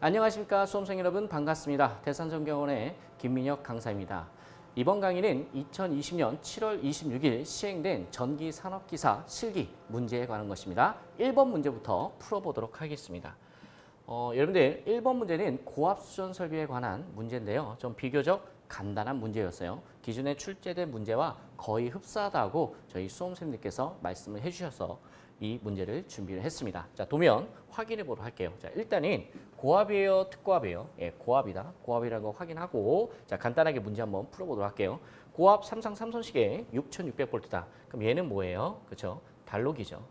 안녕하십니까 수험생 여러분 반갑습니다. 대산전경원의 김민혁 강사입니다. 이번 강의는 2020년 7월 26일 시행된 전기산업기사 실기 문제에 관한 것입니다. 1번 문제부터 풀어보도록 하겠습니다. 여러분들 1번 문제는 고압수전 설비에 관한 문제인데요. 좀 비교적 간단한 문제였어요. 기존에 출제된 문제와 거의 흡사하다고 저희 수험생님께서 말씀을 해주셔서 이 문제를 준비를 했습니다. 자, 도면 확인해 보도록 할게요. 자, 일단은 고압이에요, 특고압이에요? 예, 고압이다. 고압이라는 거 확인하고 자, 간단하게 문제 한번 풀어보도록 할게요. 고압 삼상 삼선식에 6600V다. 그럼 얘는 뭐예요? 그렇죠? 단록이죠.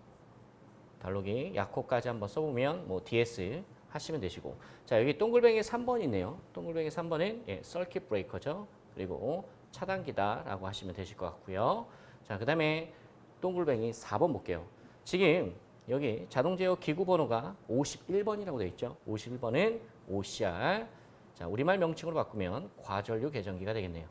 단록이 약호까지 한번 써보면 뭐 DS 하시면 되시고 자, 여기 동글뱅이 3번 있네요. 동글뱅이 3번은 예, 서킷 브레이커죠. 그리고 차단기다라고 하시면 되실 것 같고요. 자, 그 다음에 동글뱅이 4번 볼게요. 지금 여기 자동 제어 기구 번호가 51번이라고 되어 있죠. 51번은 OCR. 자, 우리말 명칭으로 바꾸면 과전류 계전기가 되겠네요.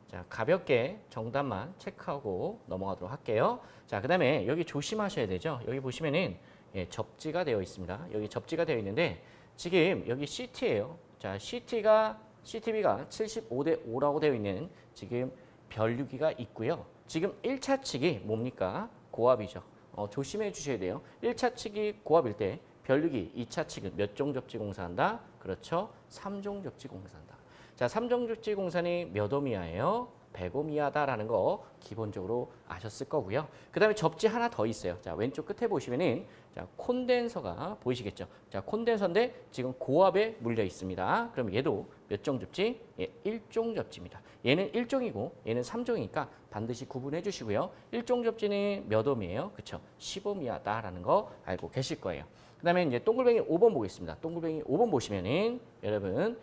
자, 가볍게 정답만 체크하고 넘어가도록 할게요. 자, 그다음에 여기 조심하셔야 되죠. 여기 보시면은 예, 접지가 되어 있습니다. 여기 접지가 되어 있는데 지금 여기 CT예요. 자, CTB가 75대 5라고 되어 있는 지금 변류기가 있고요. 지금 1차 측이 뭡니까? 고압이죠. 조심해 주셔야 돼요. 1차 측이 고압일 때 변류기 2차 측은 몇 종 접지 공사한다? 그렇죠. 3종 접지 공사한다. 자, 3종 접지 공사는 몇 ohm이야예요? 100ohm이다라는 거 기본적으로 아셨을 거고요. 그 다음에 접지 하나 더 있어요. 자, 왼쪽 끝에 보시면은 자, 콘덴서가 보이시겠죠? 자, 콘덴서인데 지금 고압에 물려 있습니다. 그럼 얘도 몇 종 접지? 예, 1종 접지입니다. 얘는 1종이고 얘는 3종이니까 반드시 구분해 주시고요. 1종 접지는 몇 ohm이에요? 그렇죠? 10ohm이다라는 거 알고 계실 거예요. 그 다음에 이제 동글뱅이 5번 보겠습니다. 동글뱅이 5번 보시면은 여러분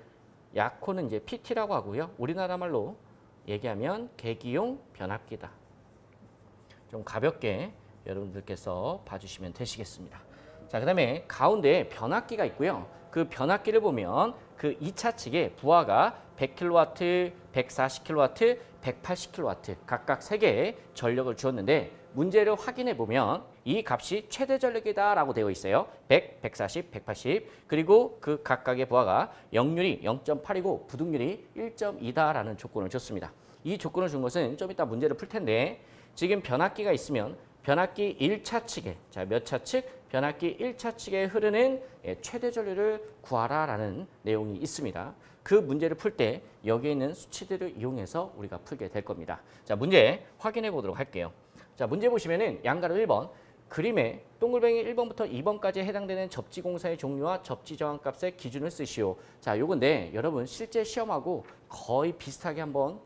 약호는 이제 PT라고 하고요. 우리나라 말로 얘기하면 계기용 변압기다. 좀 가볍게 여러분들께서 봐주시면 되시겠습니다. 자, 그 다음에 가운데 변압기가 있고요. 그 변압기를 보면 그 2차 측에 부하가 100kW, 140kW, 180kW 각각 3개의 전력을 주었는데 문제를 확인해 보면 이 값이 최대 전력이다라고 되어 있어요. 100, 140, 180 그리고 그 각각의 부하가 역률이 0.8이고 부등률이 1.2다라는 조건을 줬습니다. 이 조건을 준 것은 좀 이따 문제를 풀 텐데 지금 변압기가 있으면 변압기 1차 측에 자, 몇 차 측? 변압기 1차 측에 흐르는 최대 전류를 구하라라는 내용이 있습니다. 그 문제를 풀 때 여기에 있는 수치들을 이용해서 우리가 풀게 될 겁니다. 자, 문제 확인해 보도록 할게요. 자, 문제 보시면은 양가로 1번 그림에 동글뱅이 1번부터 2번까지 해당되는 접지 공사의 종류와 접지 저항 값의 기준을 쓰시오. 자, 요건데 여러분 실제 시험하고 거의 비슷하게 한번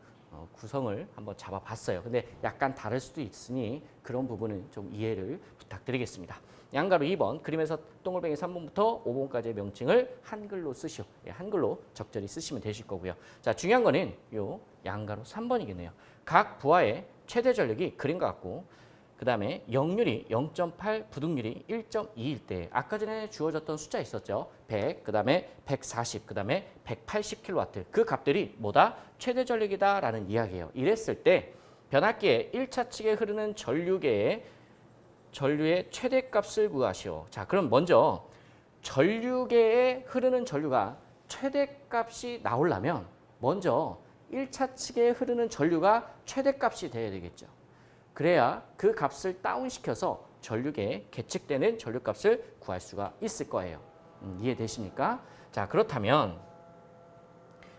구성을 한번 잡아봤어요. 근데 약간 다를 수도 있으니 그런 부분은 좀 이해를 부탁드리겠습니다. 양가로 2번 그림에서 동글뱅이 3번부터 5번까지의 명칭을 한글로 쓰시오. 예, 한글로 적절히 쓰시면 되실 거고요. 자, 중요한 거는 요 양가로 3번이겠네요. 각 부하의 최대 전력이 그림과 같고 그 다음에 역률이 0.8, 부등률이 1.2일 때 아까 전에 주어졌던 숫자 있었죠. 100, 그 다음에 140, 그 다음에 180kW 그 값들이 뭐다? 최대 전력이다라는 이야기예요. 이랬을 때 변압기의 1차 측에 흐르는 전류의 최대값을 구하시오. 자, 그럼 먼저 전류계에 흐르는 전류가 최대값이 나오려면 먼저 1차 측에 흐르는 전류가 최대값이 돼야 되겠죠. 그래야 그 값을 다운시켜서 전류계에 계측되는 전류값을 구할 수가 있을 거예요. 이해되십니까? 자, 그렇다면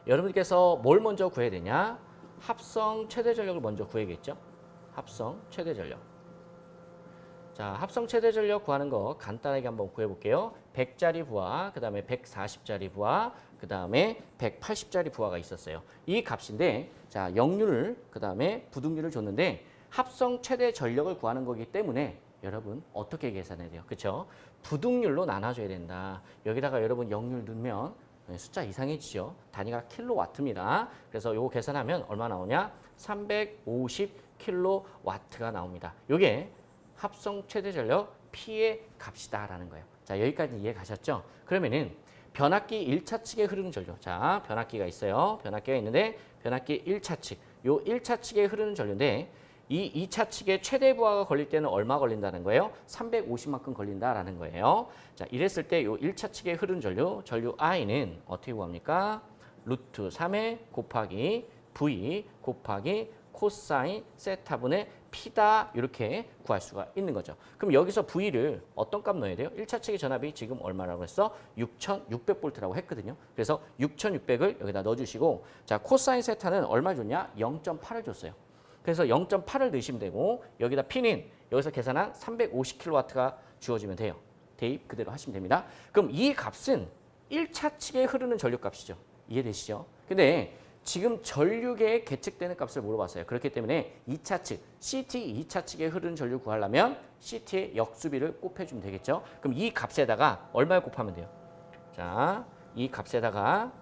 여러분께서 뭘 먼저 구해야 되냐? 합성 최대 전력을 먼저 구해야겠죠? 합성 최대 전력. 자, 합성 최대 전력 구하는 거 간단하게 한번 구해볼게요. 100짜리 부하, 그 다음에 140짜리 부하, 그 다음에 180짜리 부하가 있었어요. 이 값인데 자, 역률을 그 다음에 부등률을 줬는데 합성 최대 전력을 구하는 거기 때문에 여러분 어떻게 계산해야 돼요? 그렇죠? 부등률로 나눠줘야 된다. 여기다가 여러분 역률 넣으면 숫자 이상해지죠. 단위가 킬로와트입니다. 그래서 요거 계산하면 얼마 나오냐? 350킬로와트가 나옵니다. 요게 합성 최대 전력 P의 값이다라는 거예요. 자, 여기까지 이해 가셨죠? 그러면은 변압기 1차 측에 흐르는 전류. 자, 변압기가 있어요. 변압기가 있는데 변압기 1차 측. 요 1차 측에 흐르는 전류인데 이 2차 측에 최대 부하가 걸릴 때는 얼마 걸린다는 거예요? 350만큼 걸린다라는 거예요. 자, 이랬을 때 이 1차 측에 흐른 전류 I는 어떻게 구합니까? 루트 3에 곱하기 V 곱하기 코사인 세타분의 P다 이렇게 구할 수가 있는 거죠. 그럼 여기서 V를 어떤 값 넣어야 돼요? 1차 측의 전압이 지금 얼마라고 했어? 6600V라고 했거든요. 그래서 6600을 여기다 넣어주시고 자 코사인 세타는 얼마 줬냐? 0.8을 줬어요. 그래서 0.8을 넣으시면 되고 여기다 P는 여기서 계산한 350kW가 주어지면 돼요. 대입 그대로 하시면 됩니다. 그럼 이 값은 1차 측에 흐르는 전류 값이죠. 이해되시죠? 근데 지금 전류계에 계측되는 값을 물어봤어요. 그렇기 때문에 2차 측, CT 2차 측에 흐르는 전류 구하려면 CT의 역수비를 곱해주면 되겠죠. 그럼 이 값에다가 얼마를 곱하면 돼요? 자, 이 값에다가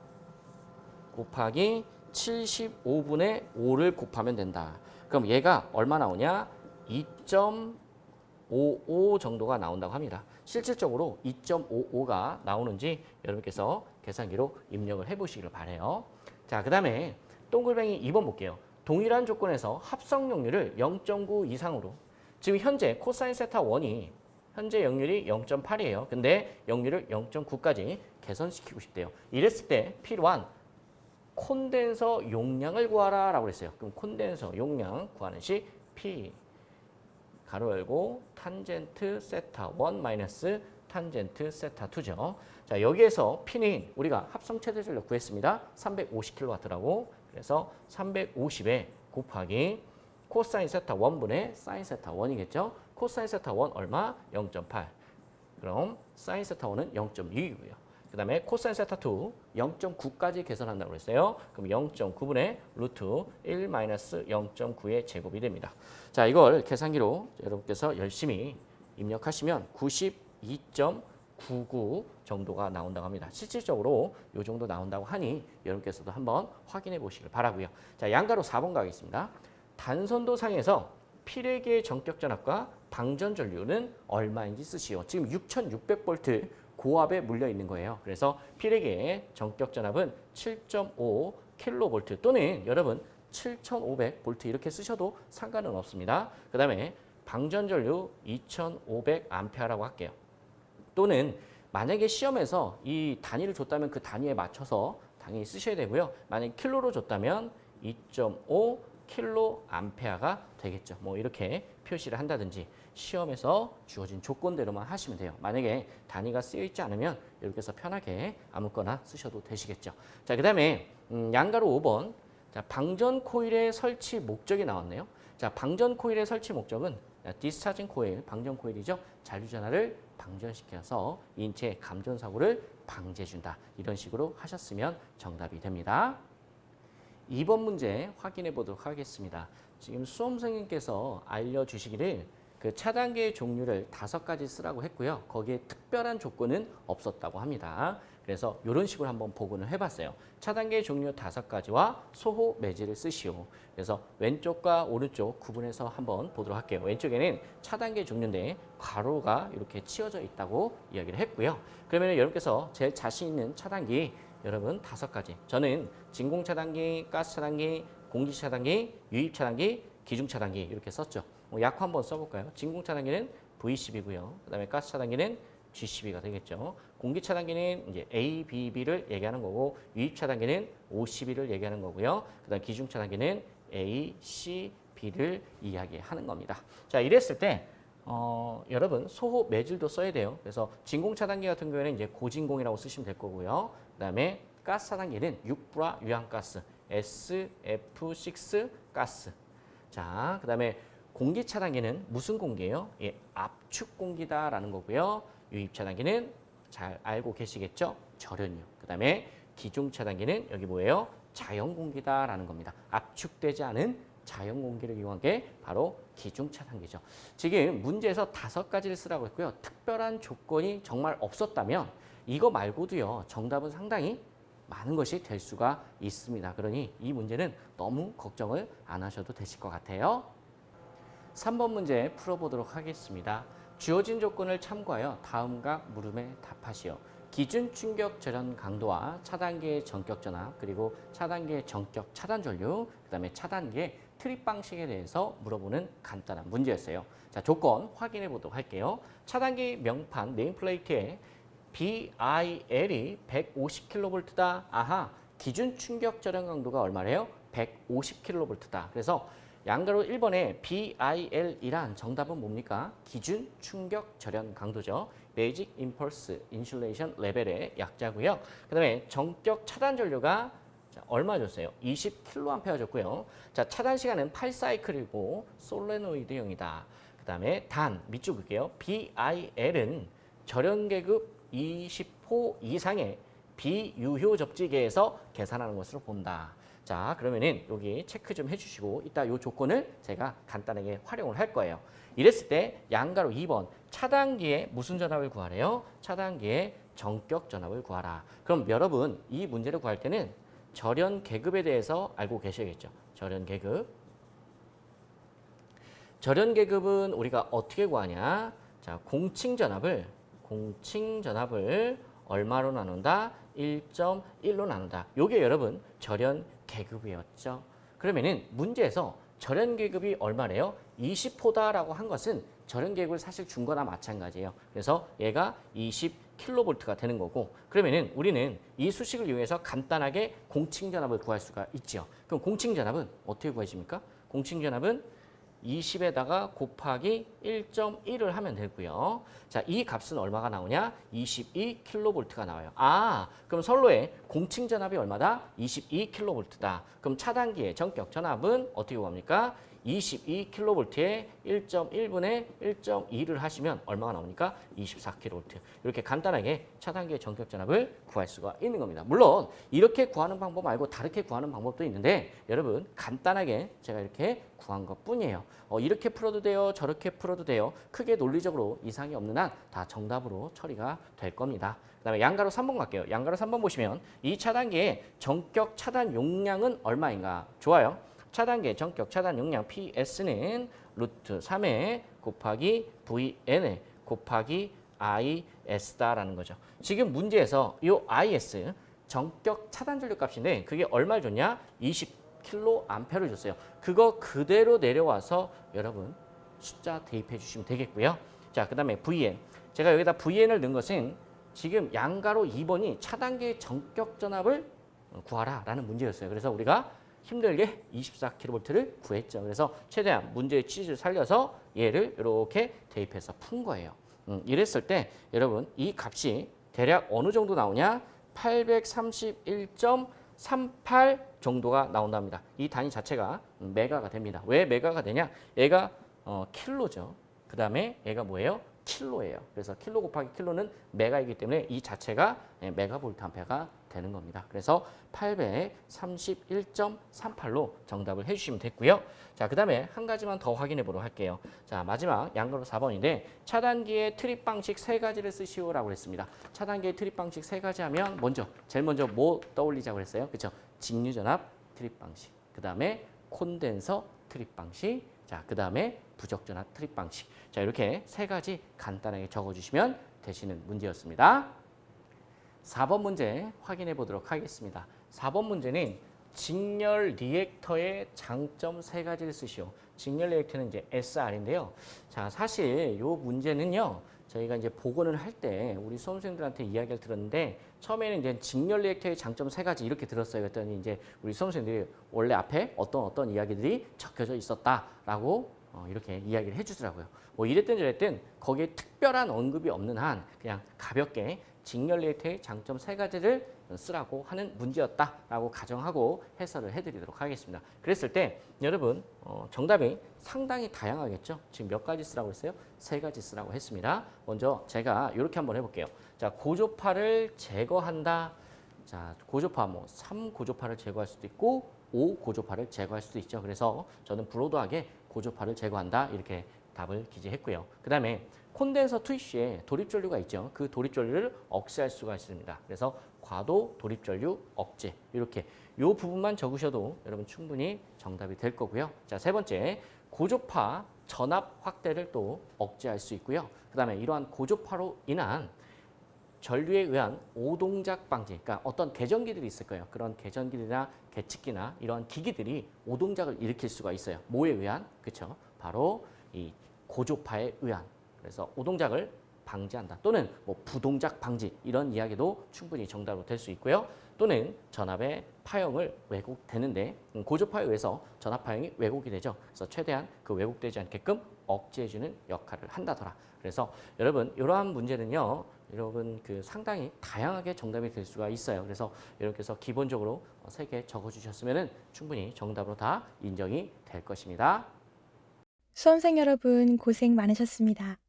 곱하기 75분의 5를 곱하면 된다. 그럼 얘가 얼마 나오냐? 2.55 정도가 나온다고 합니다. 실질적으로 2.55가 나오는지 여러분께서 계산기로 입력을 해보시기를 바라요. 자, 그 다음에 동글뱅이 2번 볼게요. 동일한 조건에서 합성 역률을 0.9 이상으로 지금 현재 코사인 세타 1이 현재 역률이 0.8이에요. 근데 역률을 0.9까지 개선시키고 싶대요. 이랬을 때 필요한 콘덴서 용량을 구하라 라고 했어요. 그럼 콘덴서 용량 구하는 시 P 가로 열고 탄젠트 세타 1 마이너스 탄젠트 세타 2죠. 자, 여기에서 P는 우리가 합성 최대 전력 구했습니다. 350kW라고. 그래서 350에 곱하기 코사인 세타 1분의 사인 세타 1이겠죠. 코사인 세타 1 얼마? 0.8. 그럼 사인 세타 1은 0.6이고요. 그 다음에 코사인 세타 2 0.9까지 계산한다고 그랬어요. 그럼 0.9분의 루트 1 마이너스 0.9의 제곱이 됩니다. 자, 이걸 계산기로 여러분께서 열심히 입력하시면 92.99 정도가 나온다고 합니다. 실질적으로 이 정도 나온다고 하니 여러분께서도 한번 확인해 보시길 바라고요. 자, 양가로 4번 가겠습니다. 단선도 상에서 필액의 전격 전압과 방전 전류는 얼마인지 쓰시오. 지금 6600V 고압에 물려 있는 거예요. 그래서 필액의 전격 전압은 7.5 kV 또는 여러분 7500V 이렇게 쓰셔도 상관은 없습니다. 그 다음에 방전 전류 2500A라고 할게요. 또는 만약에 시험에서 이 단위를 줬다면 그 단위에 맞춰서 당연히 쓰셔야 되고요. 만약에 킬로로 줬다면 2.5 kA가 되겠죠. 뭐 이렇게 표시를 한다든지 시험에서 주어진 조건대로만 하시면 돼요. 만약에 단위가 쓰여 있지 않으면 이렇게 해서 편하게 아무거나 쓰셔도 되시겠죠. 자, 그 다음에 양가로 5번. 자, 방전 코일의 설치 목적이 나왔네요. 자, 방전 코일의 설치 목적은 디스차징 코일, 방전 코일이죠. 잔류전하를 방전시켜서 인체 감전 사고를 방지해준다. 이런 식으로 하셨으면 정답이 됩니다. 2번 문제 확인해 보도록 하겠습니다. 지금 수험생님께서 알려주시기를 그 차단계의 종류를 5가지 쓰라고 했고요. 거기에 특별한 조건은 없었다고 합니다. 그래서 이런 식으로 한번 복원을 해봤어요. 차단계의 종류 5가지와 소호 매질을 쓰시오. 그래서 왼쪽과 오른쪽 구분해서 한번 보도록 할게요. 왼쪽에는 차단계 종류인데 괄호가 이렇게 치어져 있다고 이야기를 했고요. 그러면 여러분께서 제일 자신 있는 차단기 여러분 5가지. 저는 진공 차단기, 가스 차단기, 공기 차단기, 유입 차단기, 기중 차단기 이렇게 썼죠. 약호 한번 써볼까요? 진공 차단기는 V10이고요. 그다음에 가스 차단기는 G12가 되겠죠. 공기 차단기는 이제 A, B, B를 얘기하는 거고 유입 차단기는 O12를 얘기하는 거고요. 그다음 기중 차단기는 A, C, B를 이야기하는 겁니다. 자, 이랬을 때 여러분 소호 매질도 써야 돼요. 그래서 진공 차단기 같은 경우에는 이제 고진공이라고 쓰시면 될 거고요. 그다음에 가스 차단기는 6브라 유황가스 SF6 가스. 자, 그다음에 공기 차단기는 무슨 공기예요? 예, 압축 공기다라는 거고요. 유입 차단기는 잘 알고 계시겠죠? 절연유. 그다음에 기중 차단기는 여기 뭐예요? 자연 공기다라는 겁니다. 압축되지 않은 자연 공기를 이용한 게 바로 기중 차단기죠. 지금 문제에서 5가지를 쓰라고 했고요. 특별한 조건이 정말 없었다면 이거 말고도요. 정답은 상당히 많은 것이 될 수가 있습니다. 그러니 이 문제는 너무 걱정을 안 하셔도 되실 것 같아요. 3번 문제 풀어보도록 하겠습니다. 주어진 조건을 참고하여 다음과 물음에 답하시오. 기준 충격 절연 강도와 차단계의 전격 전압 그리고 차단계의 전격 차단 전류 그다음에 차단계의 트립 방식에 대해서 물어보는 간단한 문제였어요. 자, 조건 확인해 보도록 할게요. 차단기 명판 네임플레이트에 BIL이 150kV다. 아하, 기준 충격 절연 강도가 얼마래요? 150kV다. 그래서 양가로 1번에 BIL이란 정답은 뭡니까? 기준 충격 절연 강도죠. 베이직 임펄스 인슐레이션 레벨의 약자고요. 그 다음에 정격 차단 전류가 얼마 줬어요? 20kA 줬고요. 자, 차단 시간은 8사이클이고 솔레노이드형이다. 그 다음에 단, 밑줄 볼게요. BIL은 절연 계급 20호 이상의 비유효 접지계에서 계산하는 것으로 본다. 자, 그러면은 여기 체크 좀 해주시고 이따 요 조건을 제가 간단하게 활용을 할 거예요. 이랬을 때 양가로 2번 차단기에 무슨 전압을 구하래요? 차단기에 정격 전압을 구하라. 그럼 여러분 이 문제를 구할 때는 절연 계급에 대해서 알고 계셔야겠죠. 절연 계급. 절연 계급은 우리가 어떻게 구하냐? 자, 공칭 전압을 얼마로 나눈다? 1.1로 나눈다. 요게 여러분 절연 계급이었죠. 그러면은 문제에서 절연 계급이 얼마래요? 20호다라고 한 것은 절연 계급을 사실 준 거나 마찬가지예요. 그래서 얘가 20kV가 되는 거고, 그러면은 우리는 이 수식을 이용해서 간단하게 공칭 전압을 구할 수가 있죠. 그럼 공칭 전압은 어떻게 구하십니까? 공칭 전압은 20에다가 곱하기 1.1을 하면 되고요. 자, 이 값은 얼마가 나오냐? 22kV가 나와요. 아, 그럼 선로의 공칭 전압이 얼마다? 22kV다. 그럼 차단기의 전격 전압은 어떻게 구합니까? 22kV에 1.1분의 1.2를 하시면 얼마가 나오니까 24kV. 이렇게 간단하게 차단기의 전격 전압을 구할 수가 있는 겁니다. 물론 이렇게 구하는 방법 말고 다르게 구하는 방법도 있는데 여러분 간단하게 제가 이렇게 구한 것뿐이에요. 이렇게 풀어도 돼요. 저렇게 풀어도 돼요. 크게 논리적으로 이상이 없는 한 다 정답으로 처리가 될 겁니다. 그다음에 양가로 3번 갈게요. 양가로 3번 보시면 이 차단기의 전격 차단 용량은 얼마인가? 좋아요. 차단기의 전격 차단 용량 PS는 루트 3에 곱하기 VN에 곱하기 IS다라는 거죠. 지금 문제에서 이 IS 전격 차단 전류 값인데 그게 얼마를 줬냐? 20kA를 줬어요. 그거 그대로 내려와서 여러분 숫자 대입해 주시면 되겠고요. 자, 그 다음에 VN. 제가 여기다 VN을 넣은 것은 지금 양가로 2번이 차단기의 전격 전압을 구하라 라는 문제였어요. 그래서 우리가 힘들게 24kV를 구했죠. 그래서 최대한 문제의 취지를 살려서 얘를 이렇게 대입해서 푼 거예요. 이랬을 때 여러분 이 값이 대략 어느 정도 나오냐? 831.38 정도가 나온답니다. 이 단위 자체가 메가가 됩니다. 왜 메가가 되냐? 얘가 킬로죠. 그 다음에 얘가 뭐예요? 킬로예요. 그래서 킬로 곱하기 킬로는 메가이기 때문에 이 자체가 메가볼트 암페어가 되는 겁니다. 그래서 831.38로 정답을 해주시면 됐고요. 자, 그 다음에 한 가지만 더 확인해 보도록 할게요. 자, 마지막 양가로 4번인데 차단기의 트립 방식 3가지를 쓰시오라고 했습니다. 차단기의 트립 방식 3가지 하면 제일 먼저 뭐 떠올리자고 했어요? 그렇죠? 직류전압 트립 방식. 그 다음에 콘덴서 트립 방식. 자, 그 다음에 부적전압 트립 방식. 자, 이렇게 3가지 간단하게 적어주시면 되시는 문제였습니다. 4번 문제 확인해 보도록 하겠습니다. 4번 문제는 직렬 리액터의 장점 3가지를 쓰시오. 직렬 리액터는 이제 SR인데요. 자, 사실 이 문제는요. 저희가 이제 복원을 할 때 우리 수험생들한테 이야기를 들었는데 처음에는 이제 직렬 리액터의 장점 3가지 이렇게 들었어요. 그랬더니 이제 우리 수험생들이 원래 앞에 어떤 이야기들이 적혀져 있었다라고 이렇게 이야기를 해주더라고요. 뭐 이랬든 저랬든 거기에 특별한 언급이 없는 한 그냥 가볍게 직렬 리액터의 장점 3가지를 쓰라고 하는 문제였다라고 가정하고 해설을 해드리도록 하겠습니다. 그랬을 때 여러분 정답이 상당히 다양하겠죠. 지금 몇 가지 쓰라고 했어요? 3가지 쓰라고 했습니다. 먼저 제가 이렇게 한번 해볼게요. 자, 고조파를 제거한다. 자, 고조파 3고조파를 제거할 수도 있고 5고조파를 제거할 수도 있죠. 그래서 저는 브로드하게 고조파를 제거한다 이렇게 답을 기재했고요. 그 다음에 콘덴서 투입 시에 도립전류가 있죠. 그 도립전류를 억제할 수가 있습니다. 그래서 과도 도립전류 억제 이렇게 이 부분만 적으셔도 여러분 충분히 정답이 될 거고요. 자, 3번째 고조파 전압 확대를 또 억제할 수 있고요. 그 다음에 이러한 고조파로 인한 전류에 의한 오동작 방지, 그러니까 어떤 계전기들이 있을 거예요. 그런 계전기들이나 계측기나 이러한 기기들이 오동작을 일으킬 수가 있어요. 뭐에 의한? 그렇죠. 바로 이 고조파에 의한. 그래서 오동작을 방지한다. 또는 뭐 부동작 방지 이런 이야기도 충분히 정답으로 될 수 있고요. 또는 전압의 파형을 왜곡되는데 고조파에 의해서 전압 파형이 왜곡이 되죠. 그래서 최대한 그 왜곡되지 않게끔 억제해주는 역할을 한다더라. 그래서 여러분 이러한 문제는요. 여러분 그 상당히 다양하게 정답이 될 수가 있어요. 그래서 여러분께서 기본적으로 3개 적어주셨으면 충분히 정답으로 다 인정이 될 것입니다. 수험생 여러분 고생 많으셨습니다.